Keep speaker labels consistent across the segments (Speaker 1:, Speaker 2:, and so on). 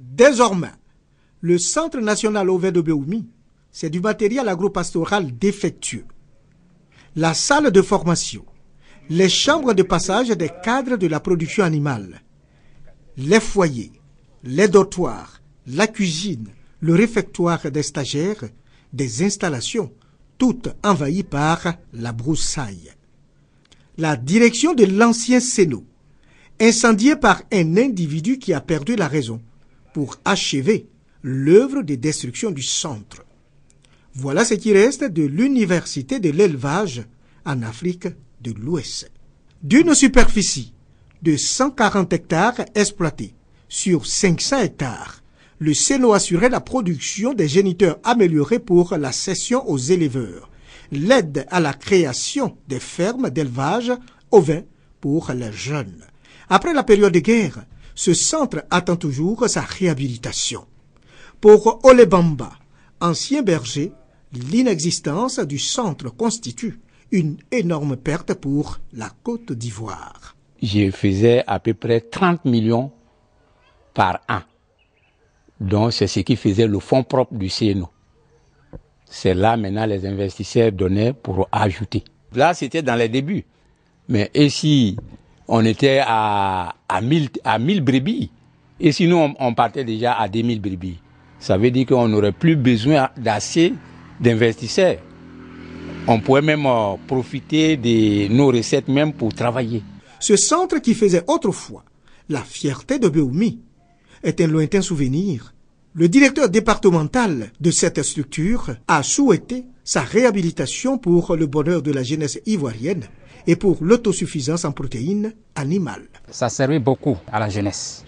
Speaker 1: Désormais, le Centre national ovin de Béoumi, c'est du matériel agropastoral défectueux. La salle de formation, les chambres de passage des cadres de la production animale, les foyers, les dortoirs, la cuisine, le réfectoire des stagiaires, des installations, toutes envahies par la broussaille. La direction de l'ancien Sénat, incendiée par un individu qui a perdu la raison, pour achever l'œuvre de destruction du centre. Voilà ce qui reste de l'université de l'élevage en Afrique de l'Ouest. D'une superficie de 140 hectares exploités sur 500 hectares, le Sénat assurait la production des géniteurs améliorés pour la cession aux éleveurs, l'aide à la création des fermes d'élevage ovin pour les jeunes. Après la période de guerre, ce centre attend toujours sa réhabilitation. Pour Olebamba, ancien berger, l'inexistence du centre constitue une énorme perte pour la Côte d'Ivoire.
Speaker 2: Je faisais à peu près 30 millions par an. Donc c'est ce qui faisait le fonds propre du CNO. C'est là maintenant les investisseurs donnaient pour ajouter. Là c'était dans les débuts. Mais ici on était à 1000 brebis. Et sinon on partait déjà à 2000 brebis. Ça veut dire qu'on n'aurait plus besoin d'assez d'investisseurs. On pourrait même profiter de nos recettes même pour travailler.
Speaker 1: Ce centre qui faisait autrefois la fierté de Béoumi est un lointain souvenir. Le directeur départemental de cette structure a souhaité sa réhabilitation pour le bonheur de la jeunesse ivoirienne et pour l'autosuffisance en protéines animales.
Speaker 3: Ça servait beaucoup à la jeunesse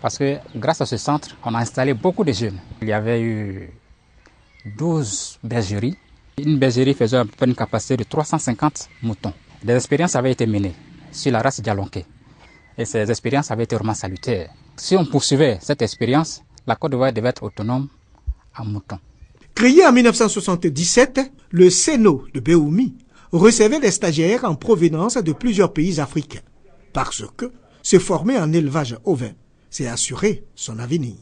Speaker 3: parce que grâce à ce centre, on a installé beaucoup de jeunes. Il y avait eu 12 bergeries. Une bergerie faisait à peu près une capacité de 350 moutons. Des expériences avaient été menées sur la race Dialonké. Et ces expériences avaient été vraiment salutaires. Si on poursuivait cette expérience, la Côte d'Ivoire devait être autonome en moutons.
Speaker 1: Créé en 1977, le Sénat de Béoumi recevait des stagiaires en provenance de plusieurs pays africains. Parce que se former en élevage ovin, c'est assurer son avenir.